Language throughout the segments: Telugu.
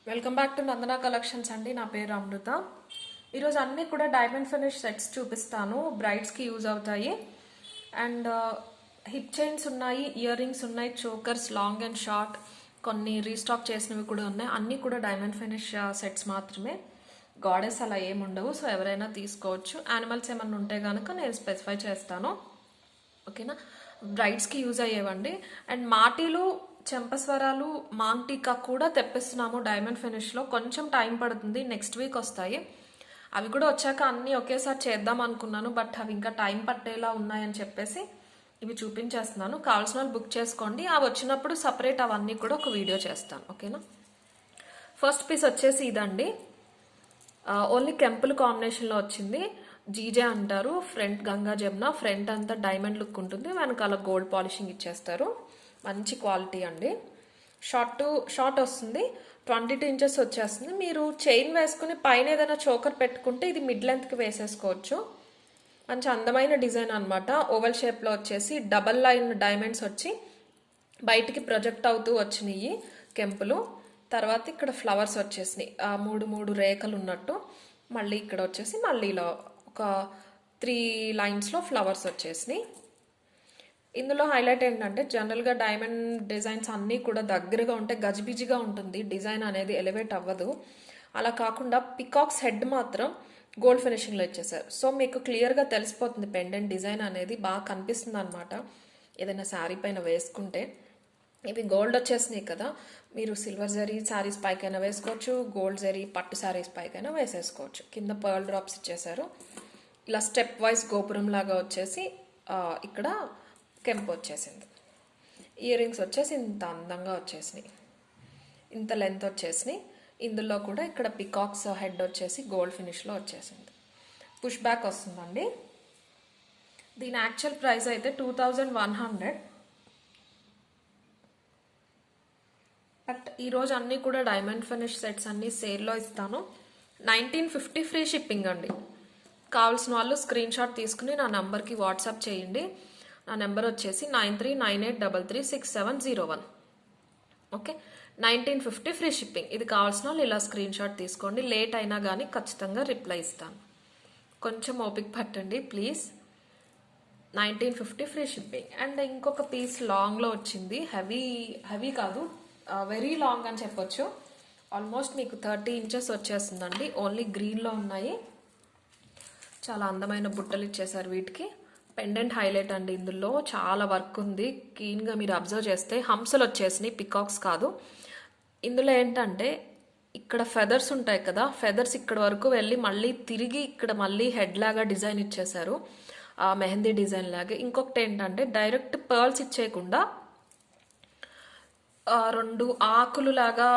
Welcome back to Nandana collections అండి. నా పేరు అమృత. ఈరోజు అన్నీ కూడా డైమండ్ ఫినిష్ సెట్స్ చూపిస్తాను. బ్రైడ్స్కి యూజ్ అవుతాయి. అండ్ హిప్ చైన్స్ ఉన్నాయి, ఇయర్ రింగ్స్ ఉన్నాయి, చోకర్స్ లాంగ్ అండ్ షార్ట్, కొన్ని రీస్టాక్ చేసినవి కూడా ఉన్నాయి. అన్నీ కూడా డైమండ్ ఫినిష్ సెట్స్ మాత్రమే. గాడెస్ అలా ఏముండవు, సో ఎవరైనా తీసుకోవచ్చు. యానిమల్స్ ఏమన్నా ఉంటే కనుక నేను స్పెసిఫై చేస్తాను. ఓకేనా. బ్రైడ్స్కి యూజ్ అయ్యేవండి. అండ్ మాటీలు, చెంపస్వరాలు, మాంగ్ టీకా కూడా తెప్పిస్తున్నాము డైమండ్ ఫినిష్లో. కొంచెం టైం పడుతుంది, నెక్స్ట్ వీక్ వస్తాయి. అవి కూడా వచ్చాక అన్నీ ఒకేసారి చేద్దాం అనుకున్నాను, బట్ అవి ఇంకా టైం పట్టేలా ఉన్నాయని చెప్పేసి ఇవి చూపించేస్తున్నాను. కావాల్సిన వాళ్ళు బుక్ చేసుకోండి. అవి వచ్చినప్పుడు సపరేట్ అవన్నీ కూడా ఒక వీడియో చేస్తాను. ఓకేనా. ఫస్ట్ పీస్ వచ్చేసి ఇదండి. ఓన్లీ కెంపుల్ కాంబినేషన్లో వచ్చింది. జీజే అంటారు. ఫ్రంట్ గంగా జమున, ఫ్రంట్ అంతా డైమండ్ లుక్ ఉంటుంది, వెనకాల గోల్డ్ పాలిషింగ్ ఇచ్చేస్తారు. మంచి క్వాలిటీ అండి. షార్ట్ వస్తుంది, 22 ఇంచెస్ వచ్చేస్తుంది. మీరు చైన్ వేసుకుని పైన ఏదైనా చోకర్ పెట్టుకుంటే ఇది మిడ్ లెంత్కి వేసేసుకోవచ్చు. మంచి అందమైన డిజైన్ అనమాట. ఓవల్ షేప్లో వచ్చేసి డబల్ లైన్ డైమండ్స్ వచ్చి బయటికి ప్రొజెక్ట్ అవుతూ వచ్చినాయి కెంపులు. తర్వాత ఇక్కడ ఫ్లవర్స్ వచ్చేసినాయి, మూడు రేఖలు ఉన్నట్టు. మళ్ళీ ఇక్కడ వచ్చేసి మళ్ళీ ఇలా ఒక 3 లైన్స్లో ఫ్లవర్స్ వచ్చేసినాయి. ఇందులో హైలైట్ ఏంటంటే జనరల్గా డైమండ్ డిజైన్స్ అన్నీ కూడా దగ్గరగా ఉంటే గజిబిజిగా ఉంటుంది, డిజైన్ అనేది ఎలివేట్ అవ్వదు. అలా కాకుండా పికాక్స్ హెడ్ మాత్రం గోల్డ్ ఫినిషింగ్లో ఇచ్చేసారు. సో మీకు క్లియర్గా తెలిసిపోతుంది పెండెంట్ డిజైన్ అనేది బాగా కనిపిస్తుంది అనమాట ఏదైనా శారీ పైన వేసుకుంటే. ఇవి గోల్డ్ వచ్చేసినాయి కదా, మీరు సిల్వర్ జరీ శారీస్ పైకైనా వేసుకోవచ్చు, గోల్డ్ జరీ పట్టు శారీస్ పైకైనా వేసేసుకోవచ్చు. కింద పర్ల్ డ్రాప్స్ ఇచ్చేసారు. ఇలా స్టెప్ వైజ్ గోపురం లాగా వచ్చేసి ఇక్కడ కెంపు వచ్చేసింది. ఇయర్ రింగ్స్ వచ్చేసి ఇంత అందంగా వచ్చేసినాయి, ఇంత లెంత్ వచ్చేసినాయి. ఇందులో కూడా ఇక్కడ పికాక్స్ హెడ్ వచ్చేసి గోల్డ్ ఫినిష్లో వచ్చేసింది. పుష్ బ్యాక్ వస్తుందండి. దీని యాక్చువల్ ప్రైస్ అయితే 2100. బట్ ఈరోజు అన్నీ కూడా డైమండ్ ఫినిష్ సెట్స్ అన్నీ సేల్లో ఇస్తాను. 1950 ఫ్రీ షిప్పింగ్ అండి. కావాల్సిన వాళ్ళు స్క్రీన్ షాట్ తీసుకుని నా నెంబర్కి వాట్సాప్ చేయండి. నా నెంబర్ వచ్చేసి 9398336701. ఓకే. 1950 free shipping. ఇది కావాల్సిన వాళ్ళు ఇలా స్క్రీన్ షాట్ తీసుకోండి. లేట్ అయినా కానీ ఖచ్చితంగా రిప్లై ఇస్తాను. కొంచెం ఓపిక పట్టండి ప్లీజ్. 1950 free shipping. అండ్ ఇంకొక పీస్ లాంగ్లో వచ్చింది. హెవీ కాదు, వెరీ లాంగ్ అని చెప్పొచ్చు. ఆల్మోస్ట్ మీకు 30 ఇంచెస్ వచ్చేస్తుందండి. ఓన్లీ గ్రీన్లో ఉన్నాయి. చాలా అందమైన బుట్టలు ఇచ్చేసారు వీటికి. పెండెంట్ హైలైట్ అండి. ఇందులో చాలా వర్క్ ఉంది. క్లీన్గా మీరు అబ్జర్వ్ చేస్తే హంసలు వచ్చేసినాయి, పికాక్స్ కాదు. ఇందులో ఏంటంటే ఇక్కడ ఫెదర్స్ ఉంటాయి కదా, ఫెదర్స్ ఇక్కడ వరకు వెళ్ళి మళ్ళీ తిరిగి ఇక్కడ మళ్ళీ హెడ్ లాగా డిజైన్ ఇచ్చేసారు, మెహందీ డిజైన్ లాగా. ఇంకొకటి ఏంటంటే డైరెక్ట్ పర్ల్స్ ఇచ్చేయకుండా 2 ఆకులు లాగా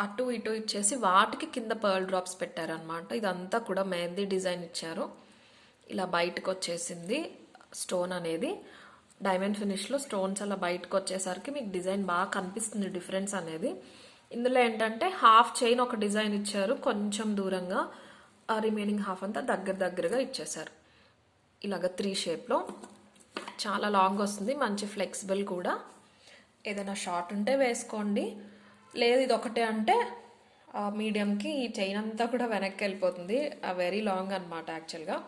అటు ఇటు ఇచ్చేసి వాటికి కింద పర్ల్ డ్రాప్స్ పెట్టారనమాట. ఇదంతా కూడా మెహందీ డిజైన్ ఇచ్చారు. ఇలా బయటకు వచ్చేసింది స్టోన్ అనేది. డైమండ్ ఫినిష్లో స్టోన్స్ అలా బయటకు వచ్చేసరికి మీకు డిజైన్ బాగా కనిపిస్తుంది, డిఫరెన్స్ అనేది. ఇందులో ఏంటంటే హాఫ్ చైన్ ఒక డిజైన్ ఇచ్చారు, కొంచెం దూరంగా రిమైనింగ్ హాఫ్ అంతా దగ్గరగా ఇచ్చేసారు. ఇలాగ 3 షేప్లో చాలా లాంగ్ వస్తుంది, మంచి ఫ్లెక్సిబుల్ కూడా. ఏదైనా షార్ట్ ఉంటే వేసుకోండి, లేదు ఇది ఒకటే అంటే మీడియంకి ఈ చైన్ అంతా కూడా వెనక్కి వెళ్ళిపోతుంది. వెరీ లాంగ్ అనమాట. యాక్చువల్గా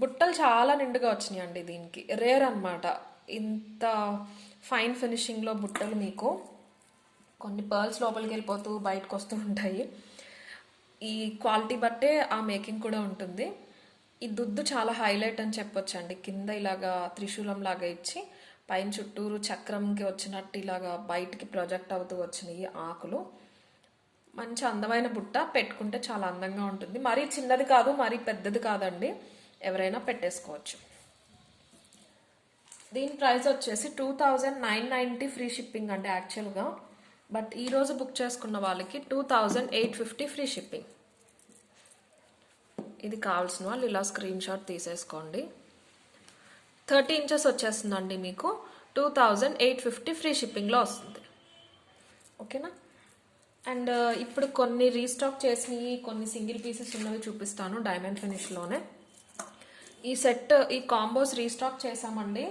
బుట్టలు చాలా నిండుగా వచ్చినాయి అండి. దీనికి రేర్ అనమాట ఇంత ఫైన్ ఫినిషింగ్లో బుట్టలు. మీకు కొన్ని పర్ల్స్ లోపలికి వెళ్ళిపోతూ బయటకు వస్తూ ఉంటాయి. ఈ క్వాలిటీ బట్టే ఆ మేకింగ్ కూడా ఉంటుంది. ఈ దుద్దు చాలా హైలైట్ అని చెప్పొచ్చు అండి. కింద ఇలాగా త్రిశూలం లాగా ఇచ్చి పైన చుట్టూరు చక్రంకి వచ్చినట్టు ఇలాగా బయటికి ప్రొజెక్ట్ అవుతూ వచ్చినాయి ఆకులు. మంచి అందమైన బుట్ట, పెట్టుకుంటే చాలా అందంగా ఉంటుంది. మరీ చిన్నది కాదు, మరీ పెద్దది కాదండి, ఎవరైనా పెట్టేసుకోవచ్చు. దీని ప్రైస్ వచ్చేసి 2990 ఫ్రీ షిప్పింగ్ అండి యాక్చువల్గా. బట్ ఈరోజు బుక్ చేసుకున్న వాళ్ళకి 2850 ఫ్రీ షిప్పింగ్. ఇది కావాల్సిన వాళ్ళు ఇలా స్క్రీన్ షాట్ తీసేసుకోండి. 30 ఇంచెస్ వచ్చేస్తుందండి మీకు. 2850 ఫ్రీ షిప్పింగ్లో వస్తుంది. ఓకేనా. అండ్ ఇప్పుడు కొన్ని రీస్టాక్ చేసినవి, కొన్ని సింగిల్ పీసెస్ ఉన్నవి చూపిస్తాను డైమండ్ ఫినిష్లోనే. ఈ సెట్, ఈ కాంబోస్ రీస్టాక్ చేసామండి,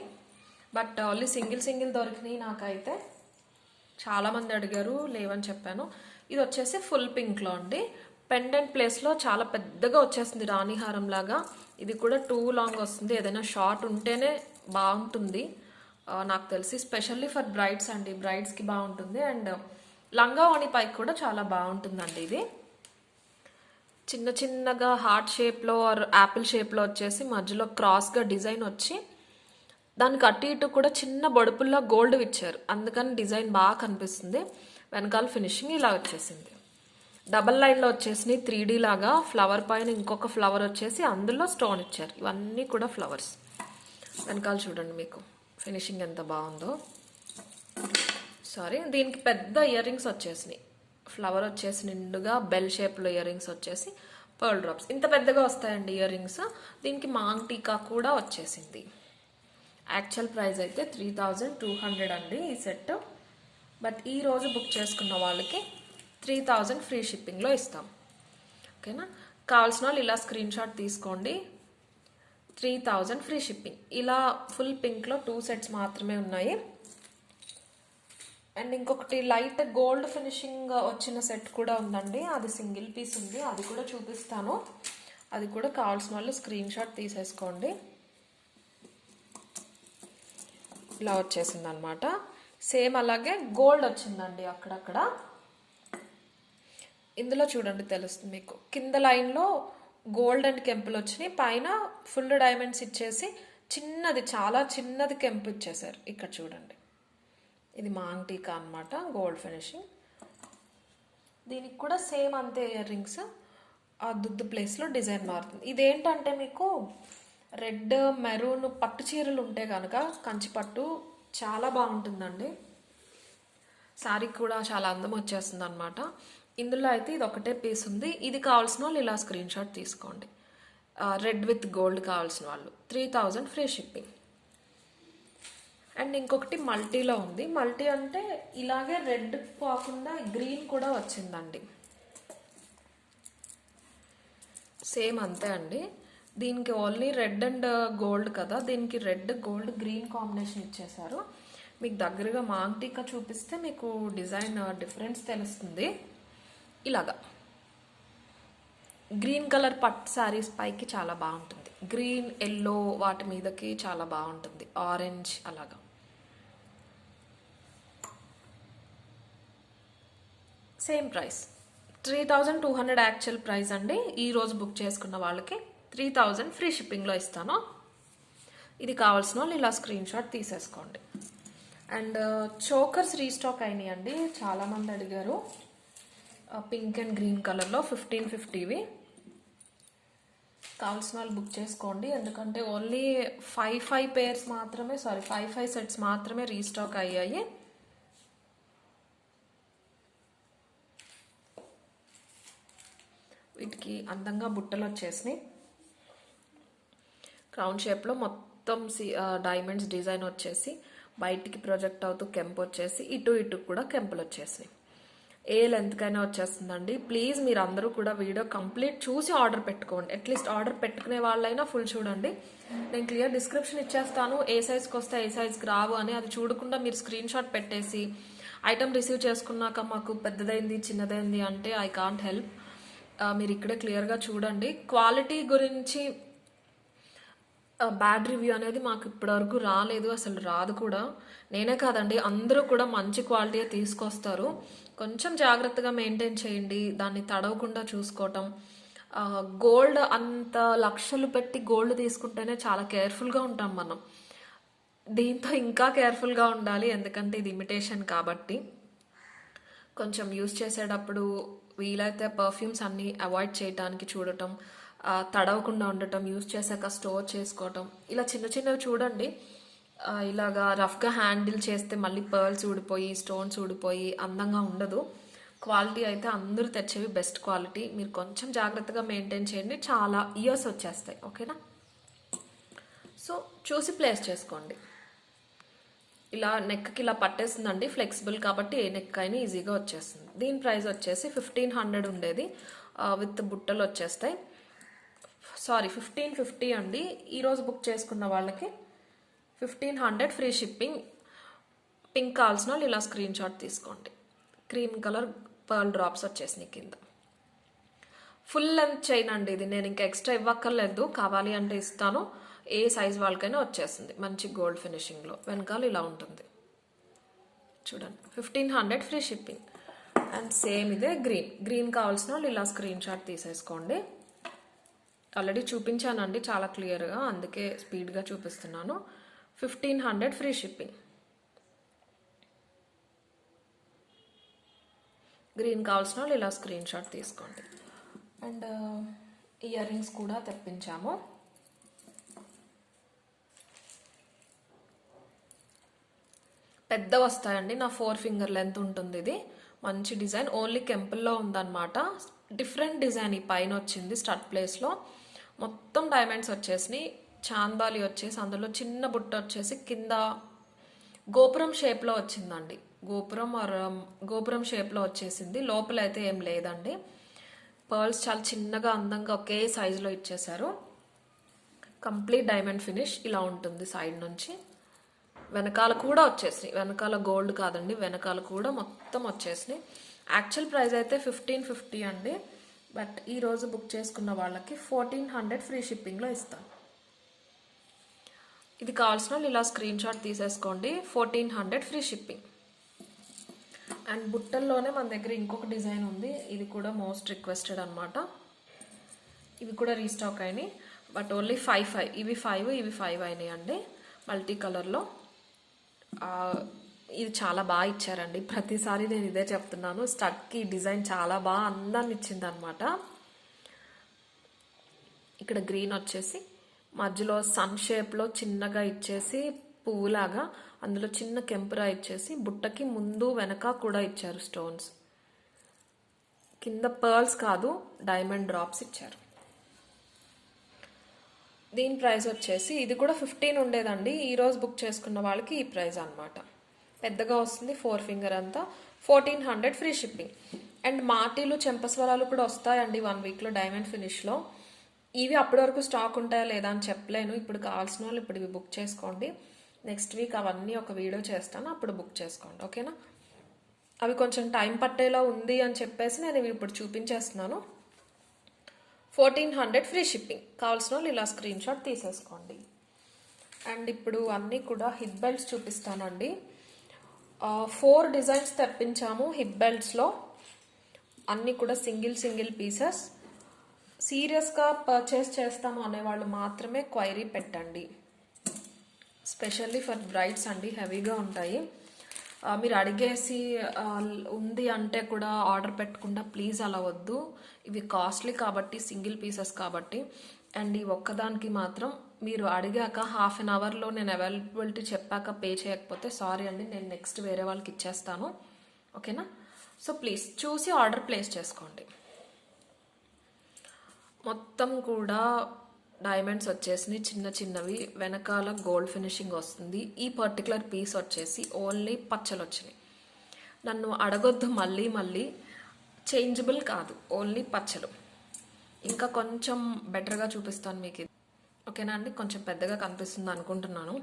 బట్ ఓన్లీ సింగిల్ దొరికినాయి నాకైతే. చాలామంది అడిగారు, లేవని చెప్పాను. ఇది వచ్చేసి ఫుల్ పింక్లో అండి. పెండెంట్ ప్లేస్లో చాలా పెద్దగా వచ్చేస్తుంది రాణిహారం లాగా. ఇది కూడా టూ లాంగ్ వస్తుంది. ఏదైనా షార్ట్ ఉంటేనే బాగుంటుంది నాకు తెలిసి, స్పెషల్లీ ఫర్ బ్రైడ్స్ అండి. బ్రైడ్స్కి బాగుంటుంది. అండ్ లంగా ఓణి పైకి కూడా చాలా బాగుంటుందండి. ఇది చిన్న చిన్నగా హార్ట్ షేప్లో ఆర్ యాపిల్ షేప్లో వచ్చేసి మధ్యలో క్రాస్గా డిజైన్ వచ్చి దానికి అటు ఇటు కూడా చిన్న బొడుపుల్లో గోల్డ్ ఇచ్చారు. అందుకని డిజైన్ బాగా కనిపిస్తుంది. వెనకాల ఫినిషింగ్ ఇలా వచ్చేసింది. డబల్ లైన్లో వచ్చేసి 3D లాగా ఫ్లవర్ పైన ఇంకొక ఫ్లవర్ వచ్చేసి అందులో స్టోన్ ఇచ్చారు. ఇవన్నీ కూడా ఫ్లవర్స్. వెనకాల చూడండి మీకు ఫినిషింగ్ ఎంత బాగుందో. సారీ, దీనికి పెద్ద ఇయర్ రింగ్స్ వచ్చేసినాయి. ఫ్లవర్ వచ్చేసి నిండుగా బెల్ షేప్లో ఇయర్ రింగ్స్ వచ్చేసి పర్ల్ డ్రాప్స్ ఇంత పెద్దగా వస్తాయండి ఇయర్ రింగ్స్. దీనికి మాంగ్ టీకా కూడా వచ్చేసింది. యాక్చువల్ ప్రైస్ అయితే 3200 అండి ఈ సెట్. బట్ ఈ రోజు బుక్ చేసుకున్న వాళ్ళకి 3000 ఫ్రీ షిప్పింగ్లో ఇస్తాం. ఓకేనా? కావాల్సిన వాళ్ళు ఇలా స్క్రీన్ షాట్ తీసుకోండి. 3000 ఫ్రీ షిప్పింగ్. ఇలా ఫుల్ పింక్లో 2 సెట్స్ మాత్రమే ఉన్నాయి. అండ్ ఇంకొకటి లైట్ గోల్డ్ ఫినిషింగ్ వచ్చిన సెట్ కూడా ఉందండి. అది సింగిల్ పీస్ ఉంది, అది కూడా చూపిస్తాను. అది కూడా కావాల్సిన వాళ్ళు స్క్రీన్ షాట్ తీసేసుకోండి. ఇలా వచ్చేసింది అనమాట. సేమ్ అలాగే గోల్డ్ వచ్చిందండి అక్కడక్కడ. ఇందులో చూడండి తెలుస్తుంది మీకు. కింద లైన్లో గోల్డ్ అండ్ కెంపులు వచ్చినాయి, పైన ఫుల్ డైమండ్స్ ఇచ్చేసి చిన్నది, చాలా చిన్నది కెంపు ఇచ్చేసారు. ఇక్కడ చూడండి, ఇది మాంగ్ టీకా అనమాట, గోల్డ్ ఫినిషింగ్. దీనికి కూడా సేమ్ అంతే ఇయర్ రింగ్స్. ఆ దుద్దు ప్లేస్లో డిజైన్ మారుతుంది. ఇదేంటంటే మీకు రెడ్ మెరూన్ పట్టు చీరలు ఉంటే కనుక కంచి పట్టు చాలా బాగుంటుందండి. శారీ కూడా చాలా అందం వచ్చేస్తుంది అనమాట. ఇందులో అయితే ఇది ఒకటే పీస్ ఉంది. ఇది కావాల్సిన వాళ్ళు ఇలా స్క్రీన్ షాట్ తీసుకోండి. రెడ్ విత్ గోల్డ్ కావాల్సిన వాళ్ళు 3000 ఫ్రీ షిప్పింగ్. అండ్ ఇంకొకటి మల్టీలో ఉంది. మల్టీ అంటే ఇలాగే రెడ్ కాకుండా గ్రీన్ కూడా వచ్చిందండి. సేమ్ అంతే అండి. దీనికి ఓన్లీ రెడ్ అండ్ గోల్డ్ కదా, దీనికి రెడ్ గోల్డ్ గ్రీన్ కాంబినేషన్ ఇచ్చేసారు. మీకు దగ్గరగా మాంగ్ టీకా చూపిస్తే మీకు డిజైన్ డిఫరెన్స్ తెలుస్తుంది. ఇలాగా గ్రీన్ కలర్ పట్టు శారీస్ పైకి చాలా బాగుంటుంది. గ్రీన్ ఎల్లో వాటి మీదకి చాలా బాగుంటుంది. ఆరెంజ్ అలాగా. సేమ్ ప్రైస్ 3200 యాక్చువల్ ప్రైస్ అండి. ఈరోజు బుక్ చేసుకున్న వాళ్ళకి 3000 ఫ్రీ షిప్పింగ్లో ఇస్తాను. ఇది కావాల్సిన వాళ్ళు ఇలా స్క్రీన్ షాట్ తీసేసుకోండి. అండ్ చోకర్స్ రీస్టాక్ అయినాయి అండి. చాలామంది అడిగారు. పింక్ అండ్ గ్రీన్ కలర్లో 1550వి కావాల్సిన వాళ్ళు బుక్ చేసుకోండి. ఎందుకంటే ఓన్లీ 5 పేర్స్ మాత్రమే, 5 సెట్స్ మాత్రమే రీస్టాక్ అయ్యాయి. వీటికి అందంగా బుట్టలు వచ్చేసినాయి. క్రౌన్ షేప్లో మొత్తం డైమండ్స్ డిజైన్ వచ్చేసి బయటికి ప్రొజెక్ట్ అవుతూ కెంపు వచ్చేసి ఇటు కూడా కెంపులు వచ్చేసినాయి. ఏ లెంత్కైనా వచ్చేస్తుందండి. ప్లీజ్ మీరు అందరూ కూడా వీడియో కంప్లీట్ చూసి ఆర్డర్ పెట్టుకోండి. అట్లీస్ట్ ఆర్డర్ పెట్టుకునే వాళ్ళైనా ఫుల్ చూడండి. నేను క్లియర్ డిస్క్రిప్షన్ ఇచ్చేస్తాను. ఏ సైజ్కి వస్తే ఏ సైజ్కి రావు అని. అది చూడకుండా మీరు స్క్రీన్ షాట్ పెట్టేసి ఐటమ్ రిసీవ్ చేసుకున్నాక మాకు పెద్దదైంది చిన్నదైంది అంటే ఐ కాంట్ హెల్ప్. మీరు ఇక్కడే క్లియర్గా చూడండి. క్వాలిటీ గురించి బ్యాడ్ రివ్యూ అనేది మాకు ఇప్పటివరకు రాలేదు, అసలు రాదు కూడా. నేనే కాదండి, అందరూ కూడా మంచి క్వాలిటీ తీసుకొస్తారు. కొంచెం జాగ్రత్తగా మెయింటైన్ చేయండి, దాన్ని తడవకుండా చూసుకోవటం. గోల్డ్ అంత లక్షలు పెట్టి గోల్డ్ తీసుకుంటేనే చాలా కేర్ఫుల్గా ఉంటాం మనం. దీంతో ఇంకా కేర్ఫుల్గా ఉండాలి, ఎందుకంటే ఇది ఇమిటేషన్ కాబట్టి. కొంచెం యూస్ చేసేటప్పుడు వీలైతే పర్ఫ్యూమ్స్ అన్నీ అవాయిడ్ చేయడానికి చూడటం, తడవకుండా ఉండటం, యూస్ చేశాక స్టోర్ చేసుకోవటం. ఇలా చిన్న చిన్నవి చూడండి. ఇలాగా రఫ్గా హ్యాండిల్ చేస్తే మళ్ళీ పర్ల్స్ ఊడిపోయి స్టోన్స్ ఊడిపోయి అందంగా ఉండదు. క్వాలిటీ అయితే అందరూ తెచ్చేవి బెస్ట్ క్వాలిటీ. మీరు కొంచెం జాగ్రత్తగా మెయింటైన్ చేయండి, చాలా ఇయర్స్ వచ్చేస్తాయి. ఓకేనా? సో చూసి ప్లేస్ చేసుకోండి. ఇలా నెక్కి ఇలా పట్టేస్తుందండి, ఫ్లెక్సిబుల్ కాబట్టి ఏ నెక్ అయినా ఈజీగా వచ్చేస్తుంది. దీని ప్రైస్ వచ్చేసి 1500 ఉండేది, విత్ బుట్టలు వచ్చేస్తాయి. 1550 అండి. ఈరోజు బుక్ చేసుకున్న వాళ్ళకి 1500 ఫ్రీ షిప్పింగ్. పింక్ కావాల్సిన వాళ్ళు ఇలా స్క్రీన్ షాట్ తీసుకోండి. క్రీమ్ కలర్ పర్ల్ డ్రాప్స్ వచ్చేసినాయి కింద. ఫుల్ లెంత్ చైన్ అండి ఇది, నేను ఇంకా ఎక్స్ట్రా ఇవ్వక్కర్లేదు, కావాలి అంటే ఇస్తాను. ఏ సైజ్ వాళ్ళకైనా వచ్చేస్తుంది మంచి గోల్డ్ ఫినిషింగ్లో. వెనకాల ఇలా ఉంటుంది చూడండి. 1500 ఫ్రీ షిప్పింగ్. అండ్ సేమ్ ఇదే గ్రీన్ కావాల్సిన వాళ్ళు ఇలా స్క్రీన్ షాట్ తీసేసుకోండి. ఆల్రెడీ చూపించానండి చాలా క్లియర్గా, అందుకే స్పీడ్గా చూపిస్తున్నాను. 1500 ఫ్రీ షిప్పింగ్. గ్రీన్ కావాల్సిన వాళ్ళు ఇలా స్క్రీన్ షాట్ తీసుకోండి. అండ్ ఇయర్ రింగ్స్ కూడా తెప్పించాము. పెద్ద వస్తాయండి, నా 4 ఫింగర్ లెంత్ ఉంటుంది ఇది. మంచి డిజైన్, ఓన్లీ కెంపుల్లో ఉందన్నమాట. డిఫరెంట్ డిజైన్ ఈ పైన వచ్చింది స్టడ్ ప్లేస్లో. మొత్తం డైమండ్స్ వచ్చేసినాయి. చాందాలి వచ్చేసి అందులో చిన్న బుట్ట వచ్చేసి కింద గోపురం షేప్లో వచ్చిందండి. గోపురం షేప్లో వచ్చేసింది. లోపల అయితే ఏం లేదండి. పర్ల్స్ చాలా చిన్నగా అందంగా ఒకే సైజులో ఇచ్చేసారు. కంప్లీట్ డైమండ్ ఫినిష్ ఇలా ఉంటుంది సైడ్ నుంచి. వెనకాల కూడా వచ్చేసినాయి, వెనకాల గోల్డ్ కాదండి, వెనకాల కూడా మొత్తం వచ్చేసినాయి. యాక్చువల్ ప్రైస్ అయితే 1550 అండి, బట్ ఈరోజు బుక్ చేసుకున్న వాళ్ళకి 1400 ఫ్రీ షిప్పింగ్లో ఇస్తాను. ఇది కావాల్సిన వాళ్ళు ఇలా స్క్రీన్ షాట్ తీసేసుకోండి. 1400 ఫ్రీ షిప్పింగ్. అండ్ బుట్టల్లోనే మన దగ్గర ఇంకొక డిజైన్ ఉంది, ఇది కూడా మోస్ట్ రిక్వెస్టెడ్ అనమాట. ఇవి కూడా రీస్టాక్ అయినాయి, బట్ ఓన్లీ 5 ఇవి 5 అయినాయి అండి మల్టీ కలర్లో. ఇది చాలా బాగా ఇచ్చారండి, ప్రతిసారి నేను ఇదే చెప్తున్నాను. స్టడ్కి డిజైన్ చాలా బాగా అందాన్ని ఇచ్చింది అనమాట. ఇక్కడ గ్రీన్ వచ్చేసి మధ్యలో సన్ షేప్లో చిన్నగా ఇచ్చేసి పువ్వులాగా, అందులో చిన్న కెంపురా ఇచ్చేసి బుట్టకి ముందు వెనక కూడా ఇచ్చారు స్టోన్స్. కింద పర్ల్స్ కాదు డైమండ్ డ్రాప్స్ ఇచ్చారు. దీని ప్రైస్ వచ్చేసి ఇది కూడా 15 ఉండేదండి, ఈరోజు బుక్ చేసుకున్న వాళ్ళకి ఈ ప్రైస్ అనమాట. పెద్దగా వస్తుంది 4 ఫింగర్ అంతా. 1400 ఫ్రీ షిప్పింగ్. అండ్ మాటీలు చెంపస్వరాలు కూడా వస్తాయండి 1 వీక్లో డైమండ్ ఫినిష్లో. ఇవి అప్పటి వరకు స్టాక్ ఉంటాయా లేదా అని చెప్పలేను. ఇప్పుడు కావాల్సిన వాళ్ళు ఇప్పుడు ఇవి బుక్ చేసుకోండి. నెక్స్ట్ వీక్ అవన్నీ ఒక వీడియో చేస్తాను, అప్పుడు బుక్ చేసుకోండి, ఓకేనా. అవి కొంచెం టైం పట్టేలా ఉంది అని చెప్పేసి నేను ఇవి ఇప్పుడు చూపించేస్తున్నాను. 1400 ఫ్రీ షిప్పింగ్. కావాల్సిన వాళ్ళు ఇలా స్క్రీన్ షాట్ తీసేసుకోండి. అండ్ ఇప్పుడు అన్నీ కూడా హిప్ బెల్ట్స్ చూపిస్తానండి. 4 డిజైన్స్ తెప్పించాము హిప్ బెల్ట్స్లో. అన్నీ కూడా సింగిల్ పీసెస్. సీరియస్గా పర్చేస్ చేస్తాము అనేవాళ్ళు మాత్రమే క్వైరీ పెట్టండి. స్పెషల్లీ ఫర్ బ్రైడ్స్ అండి, హెవీగా ఉంటాయి. మీరు అడిగేసి ఉంది అంటే కూడా ఆర్డర్ పెట్టకుండా ప్లీజ్ అలా వద్దు. ఇవి కాస్ట్లీ కాబట్టి, సింగిల్ పీసెస్ కాబట్టి. అండ్ ఈ ఒక్కదానికి మాత్రం మీరు అడిగాక హాఫ్ అన్ అవర్లో నేను అవైలబిలిటీ చెప్పాక పే చేయకపోతే సారీ అండి, నేను నెక్స్ట్ వేరే వాళ్ళకి ఇచ్చేస్తాను, ఓకేనా. సో ప్లీజ్ చూసి ఆర్డర్ ప్లేస్ చేసుకోండి. మొత్తం కూడా డైమండ్స్ వచ్చేసి చిన్నవి, వెనకాల గోల్డ్ ఫినిషింగ్ వస్తుంది. ఈ పర్టికులర్ పీస్ వచ్చేసి ఓన్లీ పచ్చలు వచ్చినాయి. నన్ను అడగొద్దు మళ్ళీ, చేంజబుల్ కాదు, ఓన్లీ పచ్చలు. ఇంకా కొంచెం బెటర్గా చూపిస్తాను మీకు, ఓకేనా అండి. కొంచెం పెద్దగా కనిపిస్తుంది అనుకుంటున్నాను.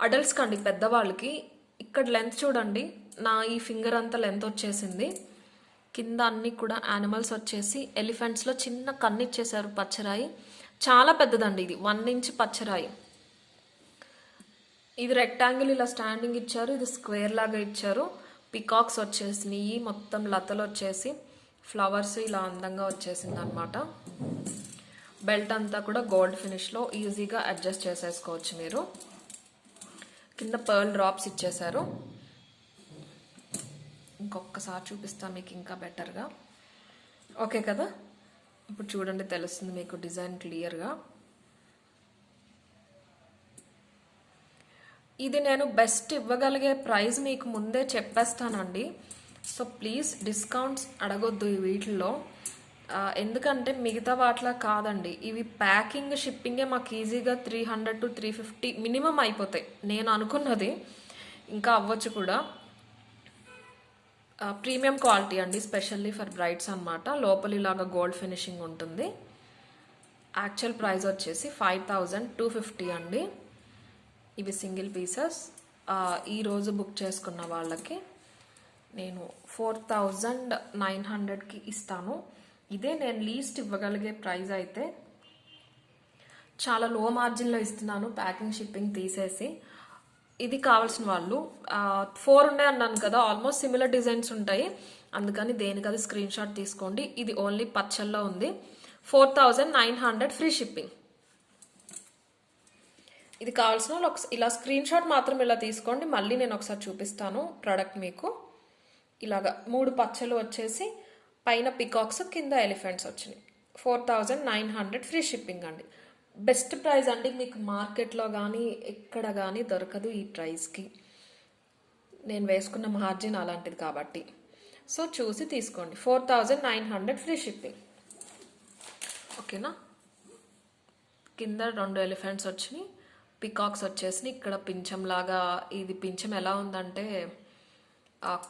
అడల్ట్స్కి అండి, పెద్దవాళ్ళకి. ఇక్కడ లెంత్ చూడండి, నా ఈ ఫింగర్ అంతా లెంత్ వచ్చేసింది. కింద అన్ని కూడా యానిమల్స్ వచ్చేసి ఎలిఫెంట్స్లో చిన్న కన్ను ఇచ్చేసారు పచ్చరాయి. చాలా పెద్దదండి ఇది, 1 ఇంచ్ పచ్చరాయి. ఇది రెక్టాంగిల్ ఇలా స్టాండింగ్ ఇచ్చారు, ఇది స్క్వేర్ లాగా ఇచ్చారు. పికాక్స్ వచ్చేసినాయి, మొత్తం లతలు వచ్చేసి ఫ్లవర్స్ ఇలా అందంగా వచ్చేసింది అనమాట. బెల్ట్ అంతా కూడా గోల్డ్ ఫినిష్లో ఈజీగా అడ్జస్ట్ చేసేసుకోవచ్చు మీరు. కింద పర్ల్ డ్రాప్స్ ఇచ్చేసారు. ఇంకొకసారి చూపిస్తాను మీకు ఇంకా బెటర్గా, ఓకే కదా. ఇప్పుడు చూడండి, తెలుస్తుంది మీకు డిజైన్ క్లియర్గా. ఇది నేను బెస్ట్ ఇవ్వగలిగే ప్రైస్ మీకు ముందే చెప్పేస్తానండి. సో ప్లీజ్ డిస్కౌంట్స్ అడగొద్దు ఈ వీటిల్లో, ఎందుకంటే మిగతా వాటిలా కాదండి. ఇవి ప్యాకింగ్ షిప్పింగే మాకు ఈజీగా 300 to 350 మినిమం అయిపోతాయి. నేను అనుకున్నది ఇంకా అవ్వచ్చు కూడా. ప్రీమియం క్వాలిటీ అండి, స్పెషల్లీ ఫర్ బ్రైడ్స్ అనమాట. లోపల ఇలాగా గోల్డ్ ఫినిషింగ్ ఉంటుంది. యాక్చువల్ ప్రైస్ వచ్చేసి 5250 అండి. ఇవి సింగిల్ పీసెస్. ఈరోజు బుక్ చేసుకున్న వాళ్ళకి నేను 4900కి ఇస్తాను. ఇదే నేను లీస్ట్ ఇవ్వగలిగే ప్రైస్ అయితే. చాలా లో మార్జిన్లో ఇస్తున్నాను, ప్యాకింగ్ షిప్పింగ్ తీసేసి. ఇది కావాల్సిన వాళ్ళు 4 ఉన్నాయి అన్నాను కదా, ఆల్మోస్ట్ సిమిలర్ డిజైన్స్ ఉంటాయి, అందుకని దేనికది స్క్రీన్ షాట్ తీసుకోండి. ఇది ఓన్లీ పచ్చల్లో ఉంది. 4900 ఫ్రీ షిప్పింగ్. ఇది కావాల్సిన వాళ్ళు ఇలా స్క్రీన్ షాట్ మాత్రం ఇలా తీసుకోండి. మళ్ళీ నేను ఒకసారి చూపిస్తాను ప్రోడక్ట్ మీకు. ఇలాగా 3 పచ్చలు వచ్చేసి పైన పికాక్స్, కింద ఎలిఫెంట్స్ వచ్చినాయి. 4900 ఫ్రీ షిప్పింగ్ అండి. బెస్ట్ ప్రైస్ అండి, మీకు మార్కెట్లో కానీ ఎక్కడ కానీ దొరకదు ఈ ప్రైస్కి. నేను వేసుకున్న మార్జిన్ అలాంటిది కాబట్టి. సో చూసి తీసుకోండి. 4900 ఫ్రీ షిప్పింగ్. ఓకేనా. కింద 2 ఎలిఫెంట్స్ వచ్చినాయి, పికాక్స్ వచ్చేసి ఇక్కడ పింఛం లాగా. ఇది పింఛం ఎలా ఉందంటే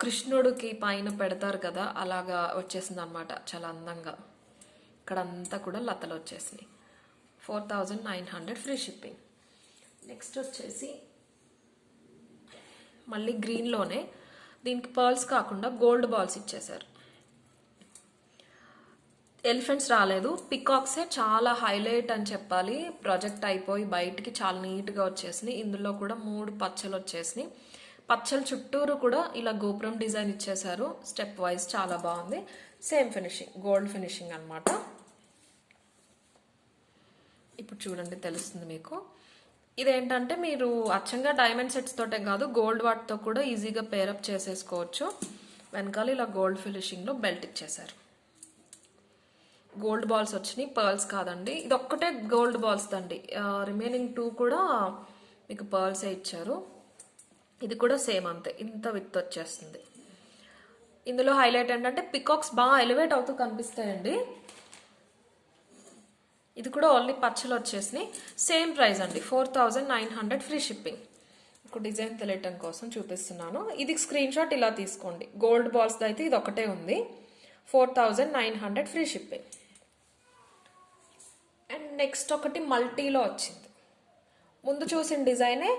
కృష్ణుడికి పైన పెడతారు కదా, అలాగా వచ్చేసింది అనమాట, చాలా అందంగా. ఇక్కడ అంతా కూడా లతలు వచ్చేసినాయి. 4900 ఫ్రీ షిప్పింగ్. నెక్స్ట్ వచ్చేసి మళ్ళీ గ్రీన్లోనే దీనికి పర్ల్స్ కాకుండా గోల్డ్ బాల్స్ ఇచ్చేసారు. ఎలిఫెంట్స్ రాలేదు, పికాక్సే చాలా హైలైట్ అని చెప్పాలి. ప్రాజెక్ట్ అయిపోయి బయటికి చాలా నీట్గా వచ్చేసినాయి. ఇందులో కూడా 3 పచ్చలు వచ్చేసినాయి. పచ్చల చుట్టూరు కూడా ఇలా గోపురం డిజైన్ ఇచ్చేసారు, స్టెప్ వైజ్, చాలా బాగుంది. సేమ్ ఫినిషింగ్, గోల్డ్ ఫినిషింగ్ అనమాట. ఇప్పుడు చూడండి తెలుస్తుంది మీకు. ఇదేంటంటే మీరు అచ్చంగా డైమండ్ సెట్స్ తోటే కాదు, గోల్డ్ వాటితో కూడా ఈజీగా పేరప్ చేసేసుకోవచ్చు. వెనకాల ఇలా గోల్డ్ ఫినిషింగ్లో బెల్ట్ ఇచ్చేసారు. గోల్డ్ బాల్స్ వచ్చినాయి, పర్ల్స్ కాదండి. ఇది ఒక్కటే గోల్డ్ బాల్స్ దండి, రిమైనింగ్ 2 కూడా మీకు పర్ల్సే ఇచ్చారు. ఇది కూడా సేమ్ అంతే, ఇంత విత్ వచ్చేస్తుంది. ఇందులో హైలైట్ ఏంటంటే పికాక్స్ బాగా ఎలివేట్ అవుతూ కనిపిస్తాయండి. ఇది కూడా ఓన్లీ పచ్చలు వచ్చేసినాయి. సేమ్ ప్రైస్ అండి, 4900 ఫ్రీ షిప్పింగ్. ఇప్పుడు డిజైన్ తెలియటం కోసం చూపిస్తున్నాను. ఇది స్క్రీన్ షాట్ ఇలా తీసుకోండి. గోల్డ్ బాల్స్ అయితే ఇది ఒకటే ఉంది. 4900 ఫ్రీ షిప్పింగ్. అండ్ నెక్స్ట్ ఒకటి మల్టీలో వచ్చింది. ముందు చూసిన డిజైనే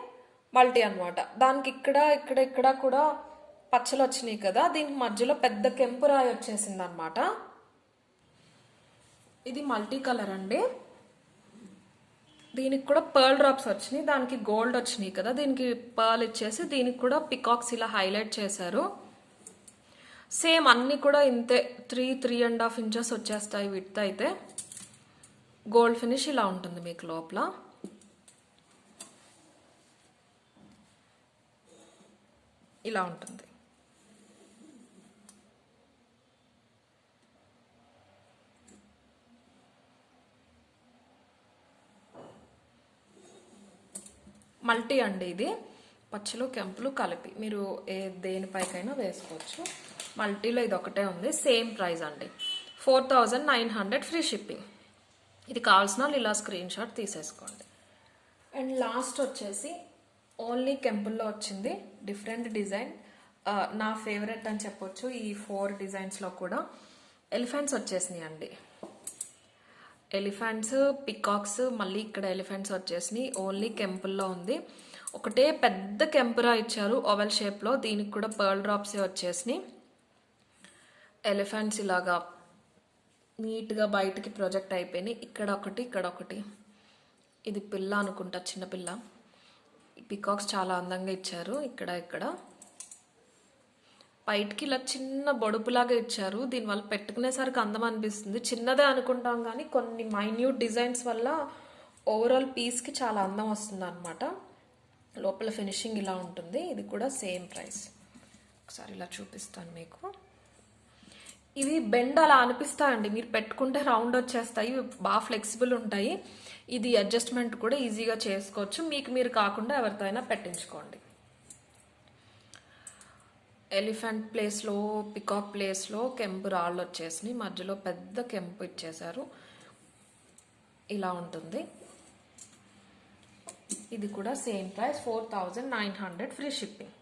మల్టీ అనమాట. దానికి ఇక్కడ కూడా పచ్చలు వచ్చినాయి కదా, దీనికి మధ్యలో పెద్ద కెంపు రాయి వచ్చేసింది అనమాట. ఇది మల్టీ కలర్ అండి. దీనికి కూడా పర్ల్ డ్రాప్స్ వచ్చినాయి, దానికి గోల్డ్ వచ్చినాయి కదా, దీనికి పర్ల్ ఇచ్చేసి దీనికి కూడా పికాక్స్ ఇలా హైలైట్ చేశారు. సేమ్ అన్ని కూడా ఇంతే, 3.5 ఇంచెస్ వచ్చేస్తాయి విడ్త్ అయితే. గోల్డ్ ఫినిష్ ఇలా ఉంటుంది మీకు లోపల. ఇలా ఉంటుంది. మల్టీ అండి ఇది, పచ్చలు కెంపులు కలిపి మీరు దేనిపైకైనా వేసుకోవచ్చు. మల్టీలో ఇది ఒకటే ఉంది. సేమ్ ప్రైస్ అండి, 4900 ఫ్రీ షిప్పింగ్. ఇది కావాల్సిన వాళ్ళు ఇలా స్క్రీన్ షాట్ తీసేసుకోండి. అండ్ లాస్ట్ వచ్చేసి ఓన్లీ కెంపుల్లో వచ్చింది, డిఫరెంట్ డిజైన్. నా ఫేవరెట్ అని చెప్పొచ్చు. ఈ 4 డిజైన్స్లో కూడా ఎలిఫెంట్స్ వచ్చేసినాయి అండి. ఎలిఫెంట్స్, పికాక్స్, మళ్ళీ ఇక్కడ ఎలిఫెంట్స్ వచ్చేసినాయి. ఓన్లీ కెంపుల్లో ఉంది. ఒకటే పెద్ద కెంపురా ఇచ్చారు ఓవెల్ షేప్లో. దీనికి కూడా పర్ల్ డ్రాప్సే వచ్చేసినాయి. ఎలిఫెంట్స్ ఇలాగా నీట్గా బయటికి ప్రొజెక్ట్ అయిపోయినాయి. ఇక్కడ ఒకటి. ఇది పిల్ల అనుకుంటా, చిన్నపిల్ల. పికాక్స్ చాలా అందంగా ఇచ్చారు. ఇక్కడ బయటికి ఇలా చిన్న బొడుపులాగా ఇచ్చారు. దీనివల్ల పెట్టుకునేసరికి అందం అనిపిస్తుంది. చిన్నదే అనుకుంటాం కానీ కొన్ని మైన్యూట్ డిజైన్స్ వల్ల ఓవరాల్ పీస్కి చాలా అందం వస్తుంది అనమాట. లోపల ఫినిషింగ్ ఇలా ఉంటుంది. ఇది కూడా సేమ్ ప్రైస్. ఒకసారి ఇలా చూపిస్తాను మీకు. ఇవి బెండ్ అలా అనిపిస్తాయండి, మీరు పెట్టుకుంటే రౌండ్ వచ్చేస్తాయి, బాగా ఫ్లెక్సిబుల్ ఉంటాయి. ఇది అడ్జస్ట్మెంట్ కూడా ఈజీగా చేసుకోవచ్చు. మీకు మీరు కాకుండా ఎవరితో అయినా పెట్టించుకోండి. ఎలిఫెంట్ ప్లేస్లో, పికాక్ ప్లేస్లో కెంపు రాళ్ళు వచ్చేసినాయి. మధ్యలో పెద్ద కెంపు ఇచ్చేసారు. ఇలా ఉంటుంది. ఇది కూడా సేమ్ ప్రైస్, 4900 ఫ్రీ షిప్పింగ్.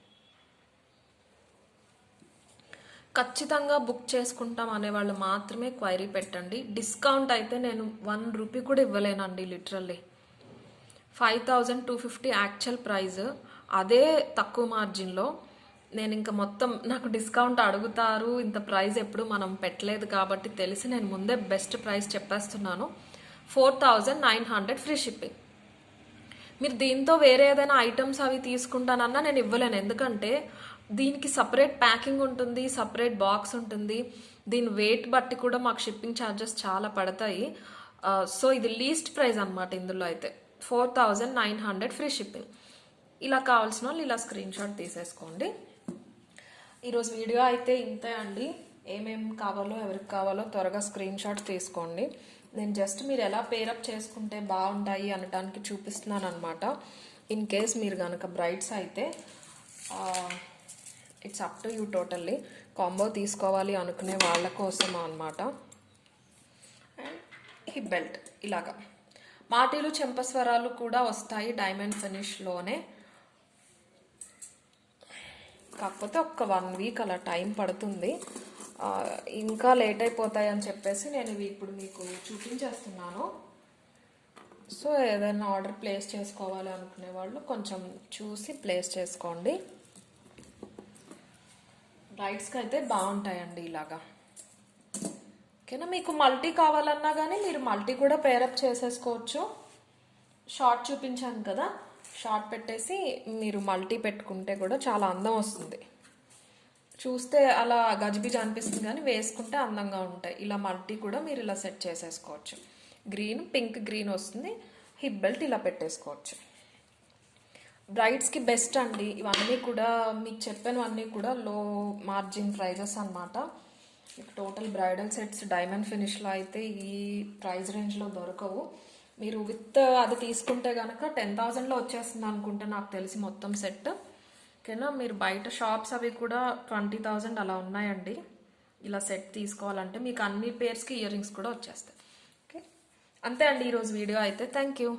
ఖచ్చితంగా బుక్ చేసుకుంటాం అనేవాళ్ళు మాత్రమే క్వైరీ పెట్టండి. డిస్కౌంట్ అయితే నేను 1 రూపీ కూడా ఇవ్వలేనండి. Literally 5250 actual price. అదే తక్కువ మార్జిన్లో నేను ఇంకా మొత్తం నాకు డిస్కౌంట్ అడుగుతారు, ఇంత ప్రైస్ ఎప్పుడు మనం పెట్టలేదు కాబట్టి తెలిసి నేను ముందే బెస్ట్ ప్రైస్ చెప్పేస్తున్నాను. 4900 ఫ్రీ షిప్పింగ్. మీరు దీంతో వేరే ఏదైనా ఐటమ్స్ అవి తీసుకుంటానన్నా నేను ఇవ్వలేను, ఎందుకంటే దీనికి సపరేట్ ప్యాకింగ్ ఉంటుంది, సపరేట్ బాక్స్ ఉంటుంది, దీని వెయిట్ బట్టి కూడా మాకు షిప్పింగ్ ఛార్జెస్ చాలా పడతాయి. సో ఇది లీస్ట్ ప్రైస్ అనమాట. ఇందులో అయితే 4900 ఫ్రీ షిప్పింగ్. ఇలా కావాల్సిన వాళ్ళు ఇలా స్క్రీన్ షాట్ తీసేసుకోండి. ఈరోజు వీడియో అయితే ఇంతే అండి. ఏమేమి కావాలో ఎవరికి కావాలో త్వరగా స్క్రీన్ షాట్స్ తీసుకోండి. నేను జస్ట్ మీరు ఎలా పేరప్ చేసుకుంటే బాగుంటాయి అనడానికి చూపిస్తున్నాను అనమాట. ఇన్ కేస్ మీరు కనుక బ్రైడ్స్ అయితే it's up to you totally. Combo తీసుకోవాలి అనుకునే వాళ్ళ కోసం అనమాట. అండ్ హిప్ బెల్ట్ ఇలాగా మాటీలు చెంపస్వరాలు కూడా వస్తాయి డైమండ్ ఫినిష్లోనే. కాకపోతే ఒక్క 1 వీక్ అలా టైం పడుతుంది, ఇంకా లేట్ అయిపోతాయి అని చెప్పేసి నేను ఇవి ఇప్పుడు మీకు చూపించేస్తున్నాను. సో ఏదైనా ఆర్డర్ ప్లేస్ చేసుకోవాలి అనుకునే వాళ్ళు కొంచెం చూసి ప్లేస్ చేసుకోండి. బ్రైడ్స్కి అయితే బాగుంటాయండి ఇలాగా. ఓకేనా, మీకు మల్టీ కావాలన్నా కానీ మీరు మల్టీ కూడా పేరప్ చేసేసుకోవచ్చు. షార్ట్ చూపించాను కదా, షార్ట్ పెట్టేసి మీరు మల్టీ పెట్టుకుంటే కూడా చాలా అందం వస్తుంది. చూస్తే అలా గజిబిజి అనిపిస్తుంది కానీ వేసుకుంటే అందంగా ఉంటాయి. ఇలా మల్టీ కూడా మీరు ఇలా సెట్ చేసేసుకోవచ్చు. గ్రీన్, పింక్, గ్రీన్ వస్తుంది. హిప్ బెల్ట్ ఇలా పెట్టేసుకోవచ్చు. బ్రైడ్స్కి బెస్ట్ అండి ఇవన్నీ కూడా. మీకు చెప్పినవన్నీ కూడా లో మార్జిన్ ప్రైజెస్ అనమాట. మీకు టోటల్ బ్రైడల్ సెట్స్ డైమండ్ ఫినిష్లో అయితే ఈ ప్రైస్ రేంజ్లో దొరకవు. మీరు విత్ అది తీసుకుంటే కనుక 10,000లో వచ్చేస్తుంది అనుకుంటే నాకు తెలిసి మొత్తం సెట్. ఓకేనా, మీరు బయట షాప్స్ అవి కూడా 20,000 అలా ఉన్నాయండి. ఇలా సెట్ తీసుకోవాలంటే మీకు అన్ని పేర్స్కి ఇయర్ రింగ్స్ కూడా వచ్చేస్తాయి. ఓకే, అంతే అండి ఈరోజు వీడియో అయితే. Thank you.